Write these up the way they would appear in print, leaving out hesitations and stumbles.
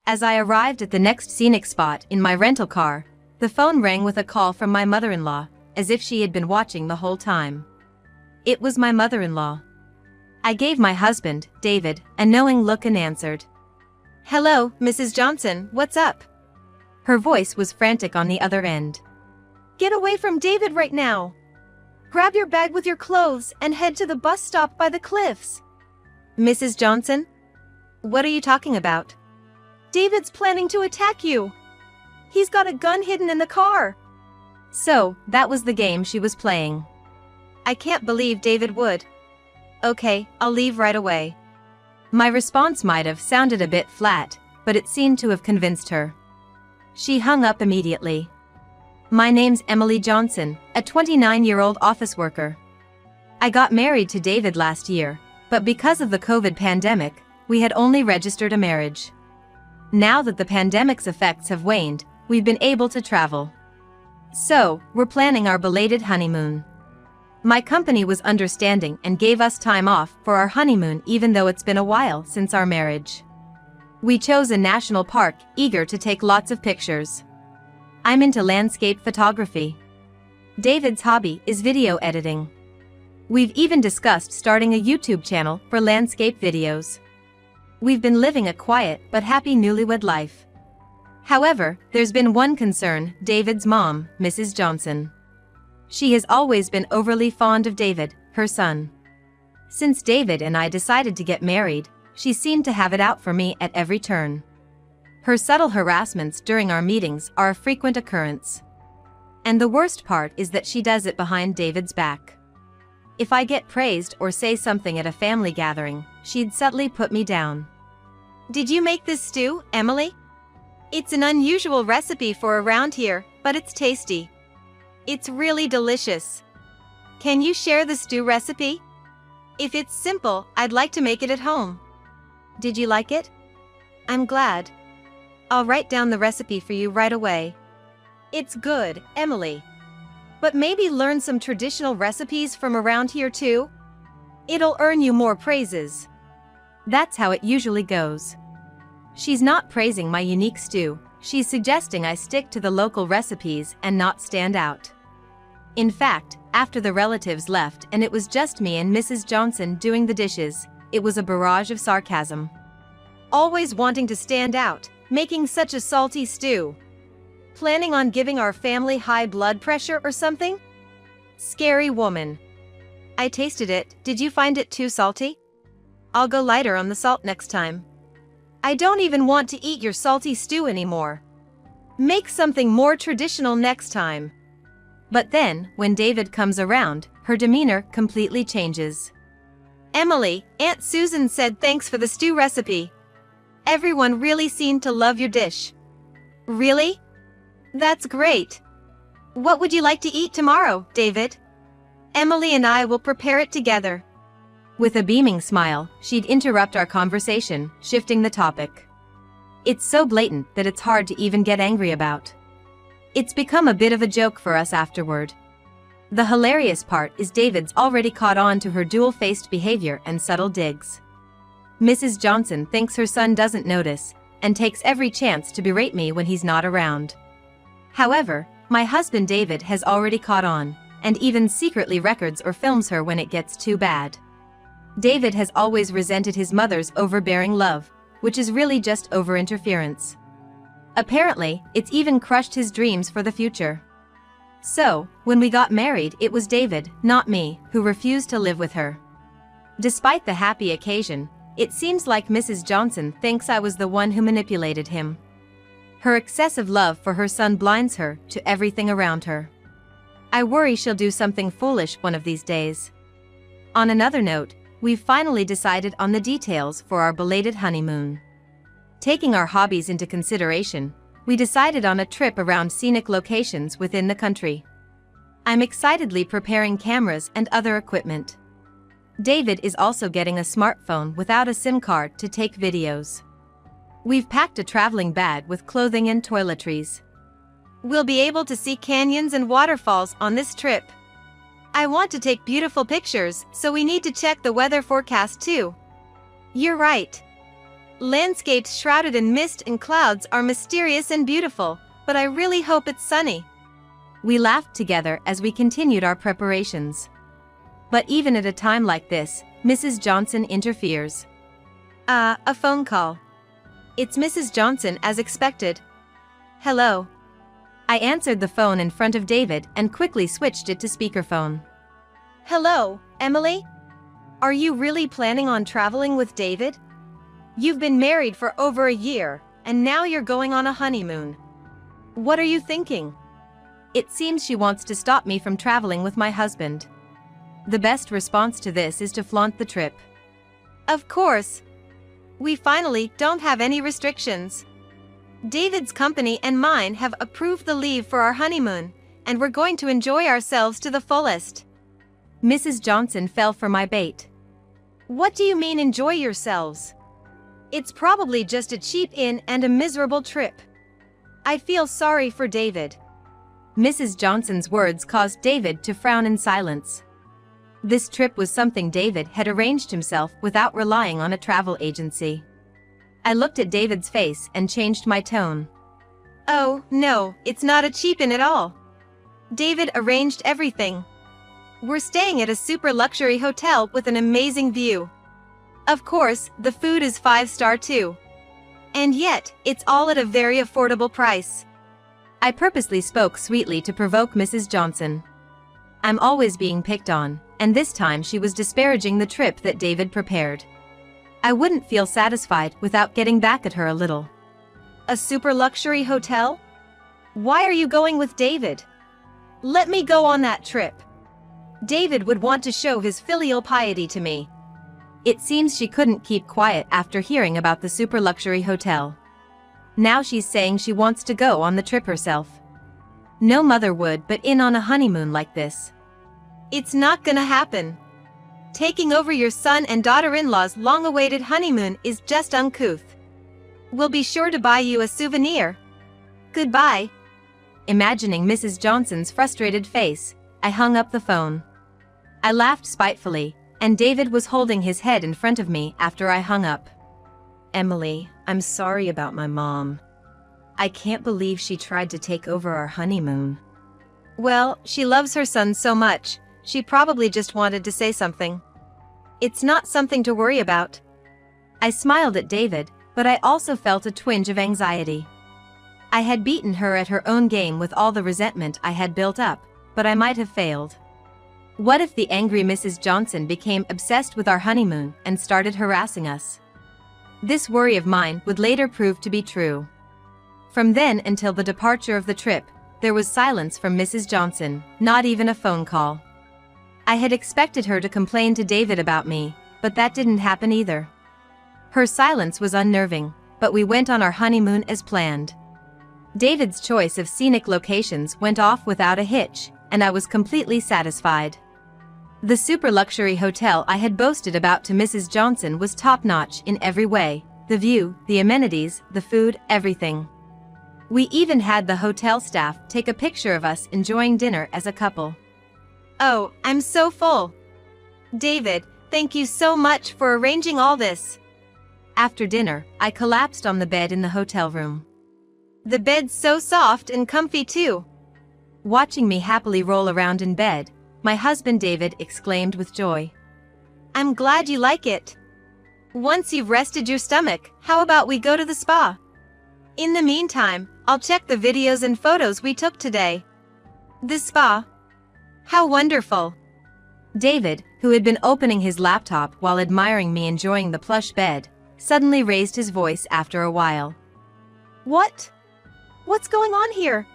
As I arrived at the next scenic spot in my rental car, the phone rang with a call from my mother-in-law, as if she had been watching the whole time. It was my mother-in-law. I gave my husband, David, a knowing look and answered. "Hello, Mrs. Johnson, what's up?" Her voice was frantic on the other end. "Get away from David right now! Grab your bag with your clothes and head to the bus stop by the cliffs." "Mrs. Johnson? What are you talking about?" "David's planning to attack you. He's got a gun hidden in the car." So, that was the game she was playing. I can't believe David would. "Okay, I'll leave right away." My response might have sounded a bit flat, but it seemed to have convinced her. She hung up immediately. "My name's Emily Johnson, a 29-year-old office worker. I got married to David last year, but because of the COVID pandemic, we had only registered a marriage. Now that the pandemic's effects have waned, we've been able to travel. So, we're planning our belated honeymoon. My company was understanding and gave us time off for our honeymoon even though it's been a while since our marriage. We chose a national park, eager to take lots of pictures. I'm into landscape photography. David's hobby is video editing. We've even discussed starting a YouTube channel for landscape videos. We've been living a quiet but happy newlywed life. However, there's been one concern: David's mom, Mrs. Johnson. She has always been overly fond of David, her son. Since David and I decided to get married, she seemed to have it out for me at every turn. Her subtle harassments during our meetings are a frequent occurrence. And the worst part is that she does it behind David's back. If I get praised or say something at a family gathering, she'd subtly put me down. "Did you make this stew, Emily? It's an unusual recipe for around here, but it's tasty. It's really delicious. Can you share the stew recipe? If it's simple, I'd like to make it at home." "Did you like it? I'm glad. I'll write down the recipe for you right away." "It's good, Emily. But maybe learn some traditional recipes from around here too? It'll earn you more praises." That's how it usually goes. She's not praising my unique stew, she's suggesting I stick to the local recipes and not stand out. In fact, after the relatives left and it was just me and Mrs. Johnson doing the dishes, it was a barrage of sarcasm. "Always wanting to stand out, making such a salty stew. Planning on giving our family high blood pressure or something? Scary woman." "I tasted it, did you find it too salty? I'll go lighter on the salt next time." "I don't even want to eat your salty stew anymore. Make something more traditional next time." But then, when David comes around, her demeanor completely changes. "Emily, Aunt Susan said thanks for the stew recipe. Everyone really seemed to love your dish." "Really? That's great. What would you like to eat tomorrow, David? Emily and I will prepare it together." With a beaming smile, she'd interrupt our conversation, shifting the topic. It's so blatant that it's hard to even get angry about. It's become a bit of a joke for us afterward. The hilarious part is David's already caught on to her dual-faced behavior and subtle digs. Mrs. Johnson thinks her son doesn't notice, and takes every chance to berate me when he's not around. However, my husband David has already caught on, and even secretly records or films her when it gets too bad. David has always resented his mother's overbearing love, which is really just over-interference. Apparently, it's even crushed his dreams for the future. So, when we got married, it was David, not me, who refused to live with her. Despite the happy occasion, it seems like Mrs. Johnson thinks I was the one who manipulated him. Her excessive love for her son blinds her to everything around her. I worry she'll do something foolish one of these days. On another note, we've finally decided on the details for our belated honeymoon. Taking our hobbies into consideration, we decided on a trip around scenic locations within the country. I'm excitedly preparing cameras and other equipment. David is also getting a smartphone without a SIM card to take videos. We've packed a traveling bag with clothing and toiletries. We'll be able to see canyons and waterfalls on this trip. I want to take beautiful pictures, so we need to check the weather forecast too. You're right. Landscapes shrouded in mist and clouds are mysterious and beautiful, but I really hope it's sunny. We laughed together as we continued our preparations. But even at a time like this, Mrs. Johnson interferes. A phone call. It's Mrs. Johnson as expected. Hello. I answered the phone in front of David and quickly switched it to speakerphone. Hello, Emily? Are you really planning on traveling with David? You've been married for over a year, and now you're going on a honeymoon. What are you thinking? It seems she wants to stop me from traveling with my husband. The best response to this is to flaunt the trip. Of course. We finally don't have any restrictions. David's company and mine have approved the leave for our honeymoon, and we're going to enjoy ourselves to the fullest. Mrs. Johnson fell for my bait. What do you mean enjoy yourselves? It's probably just a cheap inn and a miserable trip. I feel sorry for David. Mrs. Johnson's words caused David to frown in silence. This trip was something David had arranged himself without relying on a travel agency. I looked at David's face and changed my tone. Oh, no, it's not a cheap inn at all. David arranged everything. We're staying at a super luxury hotel with an amazing view. Of course, the food is 5-star too. And yet, it's all at a very affordable price. I purposely spoke sweetly to provoke Mrs. Johnson. I'm always being picked on, and this time she was disparaging the trip that David prepared. I wouldn't feel satisfied without getting back at her a little. A super luxury hotel? Why are you going with David? Let me go on that trip. David would want to show his filial piety to me. It seems she couldn't keep quiet after hearing about the super luxury hotel. Now she's saying she wants to go on the trip herself. No mother would but in on a honeymoon like this. It's not gonna happen. Taking over your son and daughter-in-law's long-awaited honeymoon is just uncouth. We'll be sure to buy you a souvenir. Goodbye. Imagining Mrs. Johnson's frustrated face, I hung up the phone. I laughed spitefully, and David was holding his head in front of me after I hung up. Emily, I'm sorry about my mom. I can't believe she tried to take over our honeymoon. Well, she loves her son so much, she probably just wanted to say something. It's not something to worry about. I smiled at David, but I also felt a twinge of anxiety. I had beaten her at her own game with all the resentment I had built up, but I might have failed. What if the angry Mrs. Johnson became obsessed with our honeymoon and started harassing us? This worry of mine would later prove to be true. From then until the departure of the trip, there was silence from Mrs. Johnson, not even a phone call. I had expected her to complain to David about me, but that didn't happen either. Her silence was unnerving, but we went on our honeymoon as planned. David's choice of scenic locations went off without a hitch, and I was completely satisfied. The super luxury hotel I had boasted about to Mrs. Johnson was top-notch in every way: the view, the amenities, the food, everything. We even had the hotel staff take a picture of us enjoying dinner as a couple. Oh, I'm so full. David, thank you so much for arranging all this. After dinner, I collapsed on the bed in the hotel room. The bed's so soft and comfy too. Watching me happily roll around in bed, my husband David exclaimed with joy. I'm glad you like it. Once you've rested your stomach, how about we go to the spa? In the meantime, I'll check the videos and photos we took today. The spa? How wonderful. David, who had been opening his laptop while admiring me enjoying the plush bed, suddenly raised his voice after a while. What? What's going on here?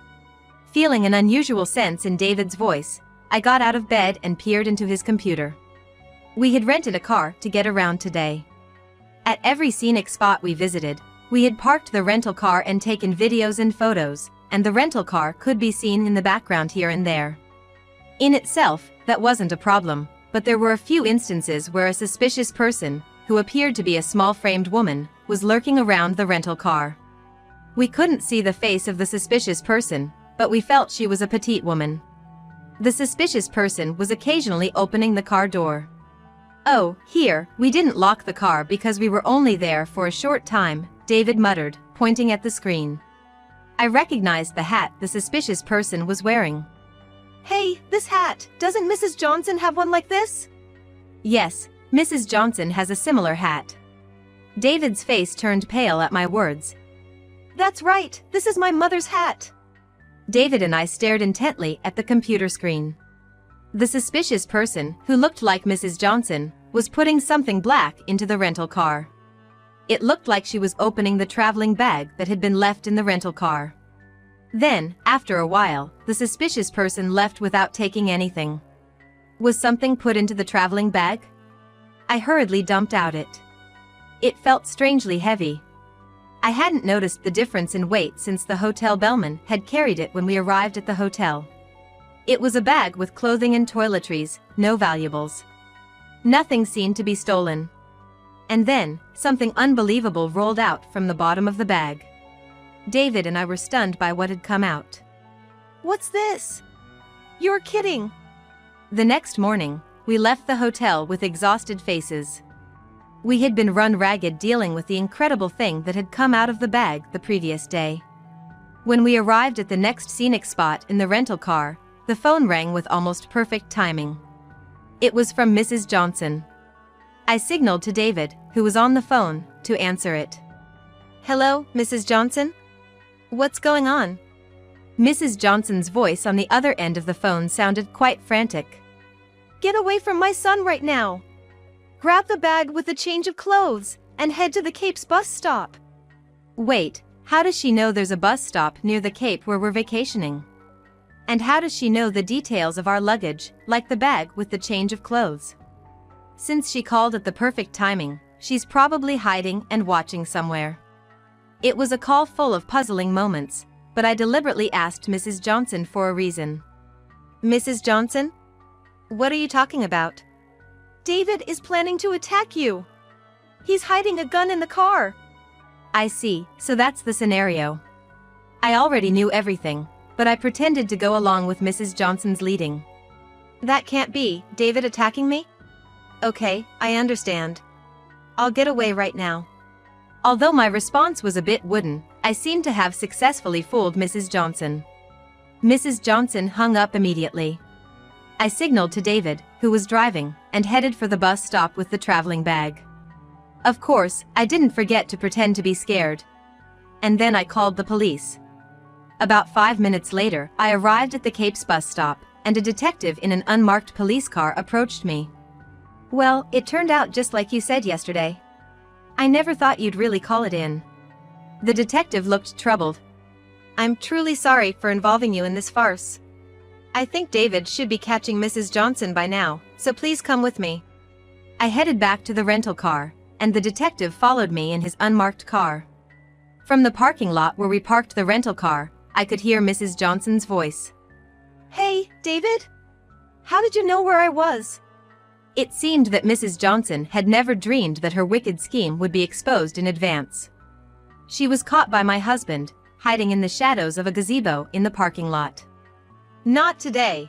Feeling an unusual sense in David's voice, I got out of bed and peered into his computer. We had rented a car to get around today. At every scenic spot we visited, we had parked the rental car and taken videos and photos, and the rental car could be seen in the background here and there. In itself, that wasn't a problem, but there were a few instances where a suspicious person, who appeared to be a small-framed woman, was lurking around the rental car. We couldn't see the face of the suspicious person, but we felt she was a petite woman. The suspicious person was occasionally opening the car door. "Oh, here, we didn't lock the car because we were only there for a short time," David muttered, pointing at the screen. I recognized the hat the suspicious person was wearing. "Hey, this hat, doesn't Mrs. Johnson have one like this?" "Yes, Mrs. Johnson has a similar hat." David's face turned pale at my words. "That's right, this is my mother's hat." David and I stared intently at the computer screen. The suspicious person, who looked like Mrs. Johnson, was putting something black into the rental car. It looked like she was opening the traveling bag that had been left in the rental car. Then, after a while, the suspicious person left without taking anything. Was something put into the traveling bag? I hurriedly dumped out it. It felt strangely heavy. I hadn't noticed the difference in weight since the hotel bellman had carried it when we arrived at the hotel. It was a bag with clothing and toiletries, no valuables. Nothing seemed to be stolen. And then, something unbelievable rolled out from the bottom of the bag. David and I were stunned by what had come out. "What's this? You're kidding." The next morning, we left the hotel with exhausted faces. We had been run ragged dealing with the incredible thing that had come out of the bag the previous day. When we arrived at the next scenic spot in the rental car, the phone rang with almost perfect timing. It was from Mrs. Johnson. I signaled to David, who was on the phone, to answer it. "Hello, Mrs. Johnson? What's going on?" Mrs. Johnson's voice on the other end of the phone sounded quite frantic. "Get away from my son right now. Grab the bag with the change of clothes and head to the Cape's bus stop." Wait, how does she know there's a bus stop near the Cape where we're vacationing? And how does she know the details of our luggage, like the bag with the change of clothes? Since she called at the perfect timing, she's probably hiding and watching somewhere. It was a call full of puzzling moments, but I deliberately asked Mrs. Johnson for a reason. "Mrs. Johnson? What are you talking about?" "David is planning to attack you. He's hiding a gun in the car." I see, so that's the scenario. I already knew everything, but I pretended to go along with Mrs. Johnson's leading. "That can't be, David attacking me?" "Okay, I understand. I'll get away right now." Although my response was a bit wooden, I seemed to have successfully fooled Mrs. Johnson. Mrs. Johnson hung up immediately. I signaled to David, who was driving, and headed for the bus stop with the traveling bag. Of course, I didn't forget to pretend to be scared. And then I called the police. About 5 minutes later, I arrived at the Cape's bus stop, and a detective in an unmarked police car approached me. "Well, it turned out just like you said yesterday. I never thought you'd really call it in." The detective looked troubled. "I'm truly sorry for involving you in this farce. I think David should be catching Mrs. Johnson by now, so please come with me." I headed back to the rental car, and the detective followed me in his unmarked car. From the parking lot where we parked the rental car, I could hear Mrs. Johnson's voice. "Hey, David? How did you know where I was?" It seemed that Mrs. Johnson had never dreamed that her wicked scheme would be exposed in advance. She was caught by my husband, hiding in the shadows of a gazebo in the parking lot. "Not today.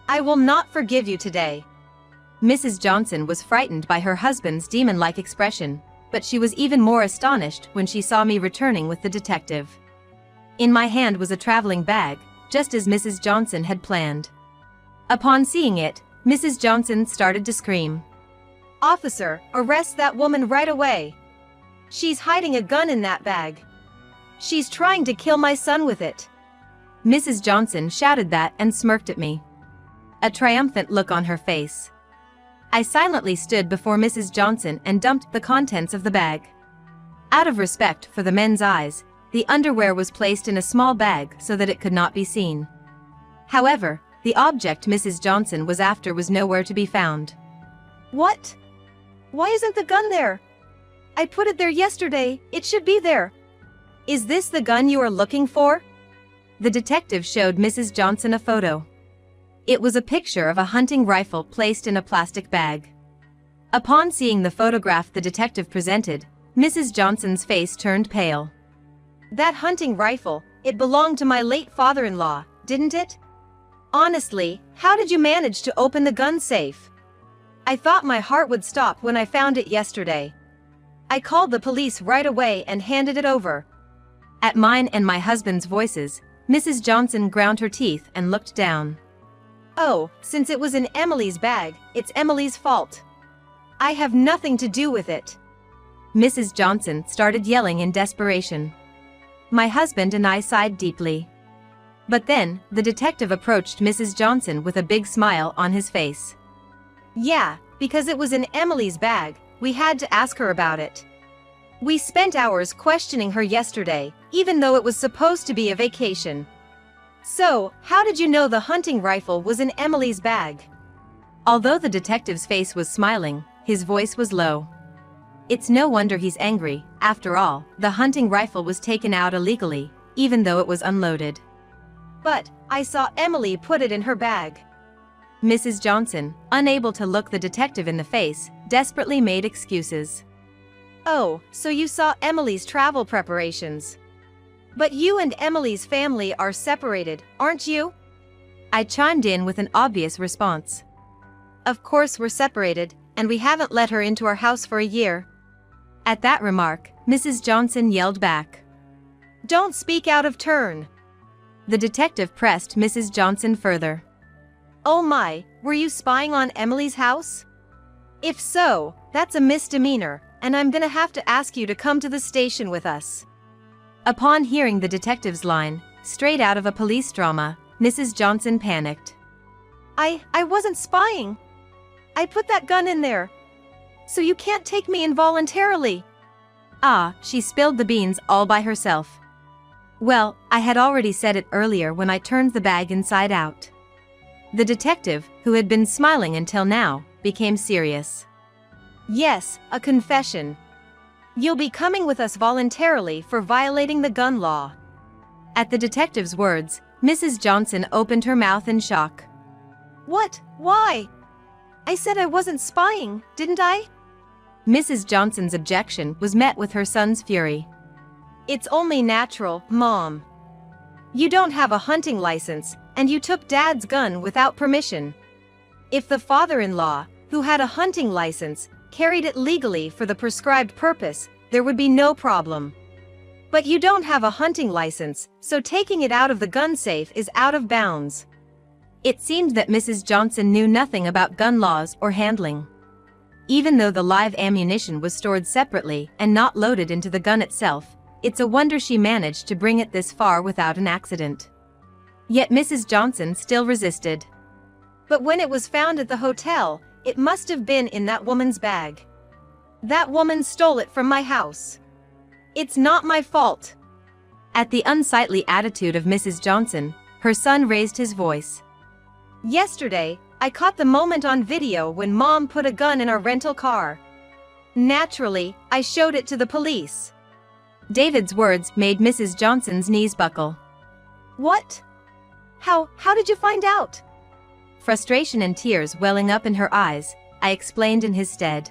I will not forgive you today." Mrs. Johnson was frightened by her husband's demon-like expression, but she was even more astonished when she saw me returning with the detective. In my hand was a traveling bag, just as Mrs. Johnson had planned. Upon seeing it, Mrs. Johnson started to scream. "Officer, arrest that woman right away. She's hiding a gun in that bag. She's trying to kill my son with it." Mrs. Johnson shouted that and smirked at me. A triumphant look on her face. I silently stood before Mrs. Johnson and dumped the contents of the bag. Out of respect for the men's eyes, the underwear was placed in a small bag so that it could not be seen. However, the object Mrs. Johnson was after was nowhere to be found. "What? Why isn't the gun there? I put it there yesterday, it should be there." "Is this the gun you are looking for?" The detective showed Mrs. Johnson a photo. It was a picture of a hunting rifle placed in a plastic bag. Upon seeing the photograph the detective presented, Mrs. Johnson's face turned pale. "That hunting rifle, it belonged to my late father-in-law, didn't it? Honestly, how did you manage to open the gun safe?" I thought my heart would stop when I found it yesterday. I called the police right away and handed it over." At mine and my husband's voices, Mrs. Johnson ground her teeth and looked down. "Oh, since it was in Emily's bag, it's Emily's fault. I have nothing to do with it." Mrs. Johnson started yelling in desperation. My husband and I sighed deeply. But then, the detective approached Mrs. Johnson with a big smile on his face. "Yeah, because it was in Emily's bag, we had to ask her about it. We spent hours questioning her yesterday, even though it was supposed to be a vacation. So, how did you know the hunting rifle was in Emily's bag?" Although the detective's face was smiling, his voice was low. It's no wonder he's angry. After all, the hunting rifle was taken out illegally, even though it was unloaded. "But, I saw Emily put it in her bag." Mrs. Johnson, unable to look the detective in the face, desperately made excuses. "Oh, so you saw Emily's travel preparations. But you and Emily's family are separated, aren't you?" I chimed in with an obvious response. "Of course we're separated, and we haven't let her into our house for a year." At that remark, Mrs. Johnson yelled back. "Don't speak out of turn." The detective pressed Mrs. Johnson further. "Oh my, were you spying on Emily's house? If so, that's a misdemeanor, and I'm gonna have to ask you to come to the station with us." Upon hearing the detective's line, straight out of a police drama, Mrs. Johnson panicked. I wasn't spying. I put that gun in there. So you can't take me involuntarily." Ah, she spilled the beans all by herself. Well, I had already said it earlier when I turned the bag inside out. The detective, who had been smiling until now, became serious. "Yes, a confession. You'll be coming with us voluntarily for violating the gun law." At the detective's words, Mrs. Johnson opened her mouth in shock. "What? Why? I said I wasn't spying, didn't I?" Mrs. Johnson's objection was met with her son's fury. "It's only natural, Mom. You don't have a hunting license, and you took Dad's gun without permission. If the father-in-law, who had a hunting license, carried it legally for the prescribed purpose, there would be no problem. But you don't have a hunting license, so taking it out of the gun safe is out of bounds." It seemed that Mrs. Johnson knew nothing about gun laws or handling. Even though the live ammunition was stored separately and not loaded into the gun itself, it's a wonder she managed to bring it this far without an accident. Yet Mrs. Johnson still resisted. "But when it was found at the hotel, it must have been in that woman's bag. That woman stole it from my house. It's not my fault." At the unsightly attitude of Mrs. Johnson, her son raised his voice. "Yesterday, I caught the moment on video when Mom put a gun in our rental car. Naturally, I showed it to the police." David's words made Mrs. Johnson's knees buckle. "What? How did you find out?" Frustration and tears welling up in her eyes, I explained in his stead.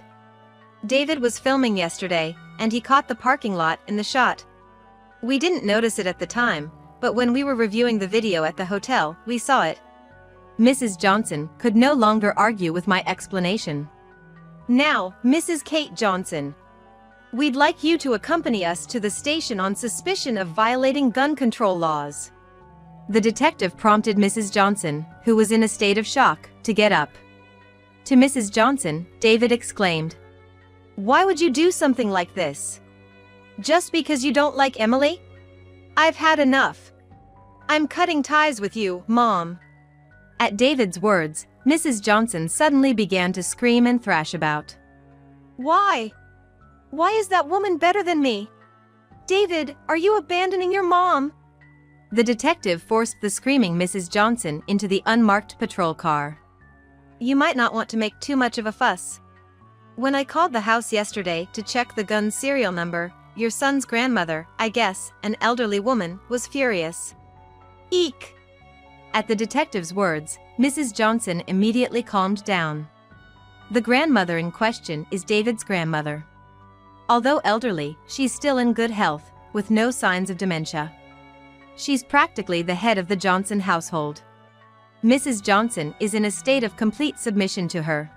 "David was filming yesterday, and he caught the parking lot in the shot. We didn't notice it at the time, but when we were reviewing the video at the hotel, we saw it." Mrs. Johnson could no longer argue with my explanation. "Now, Mrs. Kate Johnson, we'd like you to accompany us to the station on suspicion of violating gun control laws." The detective prompted Mrs. Johnson, who was in a state of shock, to get up. To Mrs. Johnson, David exclaimed, "Why would you do something like this? Just because you don't like Emily? I've had enough. I'm cutting ties with you, Mom." At David's words, Mrs. Johnson suddenly began to scream and thrash about. "Why? Why is that woman better than me? David, are you abandoning your mom?" The detective forced the screaming Mrs. Johnson into the unmarked patrol car. "You might not want to make too much of a fuss. When I called the house yesterday to check the gun's serial number, your son's grandmother, I guess, an elderly woman, was furious." "Eek!" At the detective's words, Mrs. Johnson immediately calmed down. The grandmother in question is David's grandmother. Although elderly, she's still in good health, with no signs of dementia. She's practically the head of the Johnson household. Mrs. Johnson is in a state of complete submission to her.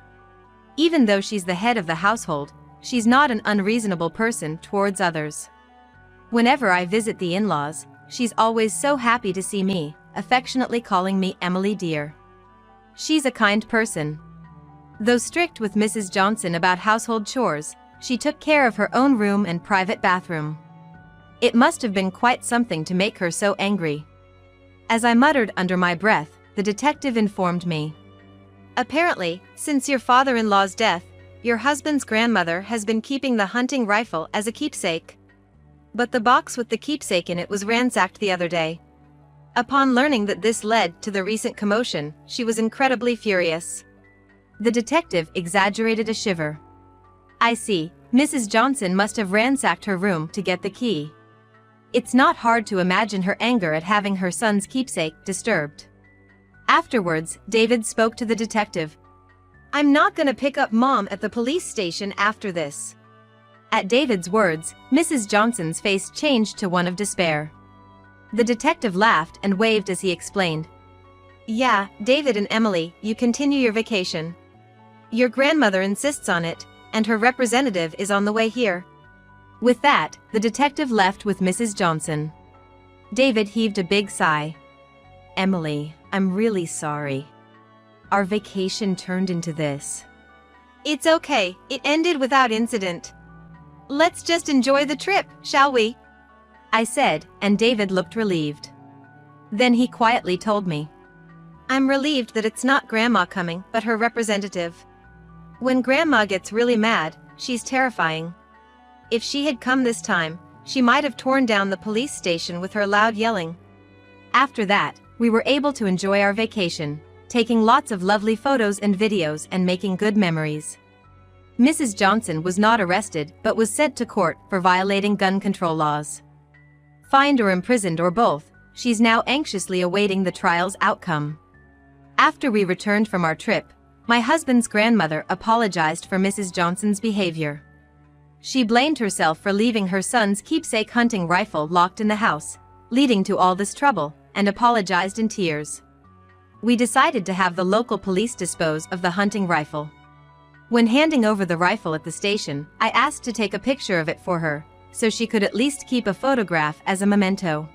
Even though she's the head of the household, she's not an unreasonable person towards others. Whenever I visit the in-laws, she's always so happy to see me, affectionately calling me Emily dear. She's a kind person. Though strict with Mrs. Johnson about household chores, she took care of her own room and private bathroom. It must have been quite something to make her so angry. As I muttered under my breath, the detective informed me. Apparently, since your father-in-law's death, your husband's grandmother has been keeping the hunting rifle as a keepsake. But the box with the keepsake in it was ransacked the other day. Upon learning that this led to the recent commotion, she was incredibly furious. The detective exaggerated a shiver. I see, Mrs. Johnson must have ransacked her room to get the key. It's not hard to imagine her anger at having her son's keepsake disturbed. Afterwards, David spoke to the detective. I'm not gonna pick up Mom at the police station after this. At David's words, Mrs. Johnson's face changed to one of despair. The detective laughed and waved as he explained. Yeah, David and Emily, you continue your vacation. Your grandmother insists on it, and her representative is on the way here. With that, the detective left with Mrs. Johnson. David heaved a big sigh. Emily, I'm really sorry. Our vacation turned into this. It's okay, it ended without incident. Let's just enjoy the trip, shall we? I said, and David looked relieved. Then he quietly told me. I'm relieved that it's not Grandma coming, but her representative. When Grandma gets really mad, she's terrifying. If she had come this time, she might have torn down the police station with her loud yelling. After that, we were able to enjoy our vacation, taking lots of lovely photos and videos and making good memories. Mrs. Johnson was not arrested but was sent to court for violating gun control laws. Fined or imprisoned or both, she's now anxiously awaiting the trial's outcome. After we returned from our trip, my husband's grandmother apologized for Mrs. Johnson's behavior. She blamed herself for leaving her son's keepsake hunting rifle locked in the house, leading to all this trouble, and apologized in tears. We decided to have the local police dispose of the hunting rifle. When handing over the rifle at the station, I asked to take a picture of it for her, so she could at least keep a photograph as a memento.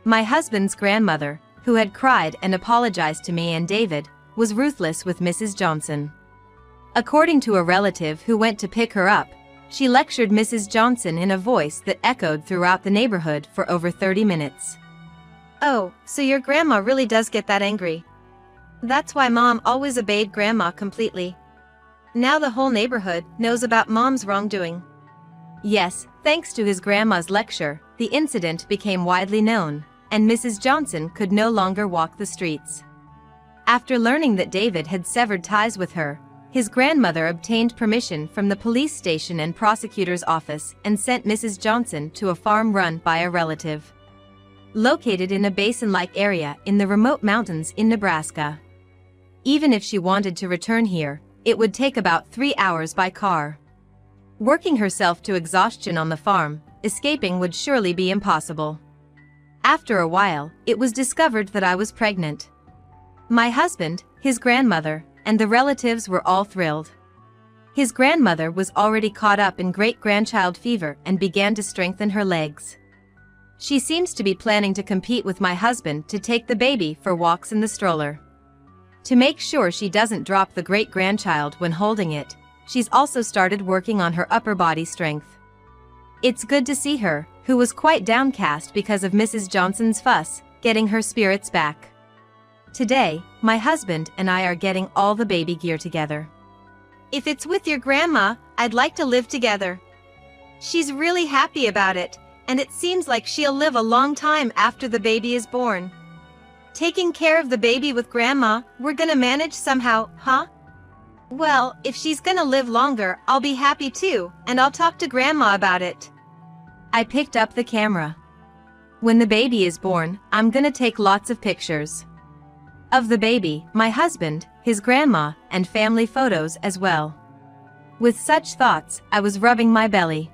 My husband's grandmother, who had cried and apologized to me and David, was ruthless with Mrs. Johnson. According to a relative who went to pick her up, she lectured Mrs. Johnson in a voice that echoed throughout the neighborhood for over 30 minutes. Oh, so your grandma really does get that angry. That's why Mom always obeyed Grandma completely. Now the whole neighborhood knows about Mom's wrongdoing. Yes, thanks to his grandma's lecture, the incident became widely known, and Mrs. Johnson could no longer walk the streets. After learning that David had severed ties with her, his grandmother obtained permission from the police station and prosecutor's office and sent Mrs. Johnson to a farm run by a relative. Located in a basin-like area in the remote mountains in Nebraska. Even if she wanted to return here, it would take about 3 hours by car. Working herself to exhaustion on the farm, escaping would surely be impossible. After a while, it was discovered that I was pregnant. My husband, his grandmother, and the relatives were all thrilled. His grandmother was already caught up in great-grandchild fever and began to strengthen her legs. She seems to be planning to compete with my husband to take the baby for walks in the stroller. To make sure she doesn't drop the great-grandchild when holding it, she's also started working on her upper body strength. It's good to see her, who was quite downcast because of Mrs. Johnson's fuss, getting her spirits back. Today, my husband and I are getting all the baby gear together. If it's with your grandma, I'd like to live together. She's really happy about it, and it seems like she'll live a long time after the baby is born. Taking care of the baby with Grandma, we're gonna manage somehow, huh? Well, if she's gonna live longer, I'll be happy too, and I'll talk to Grandma about it. I picked up the camera. When the baby is born, I'm gonna take lots of pictures. Of the baby, my husband, his grandma, and family photos as well. With such thoughts, I was rubbing my belly.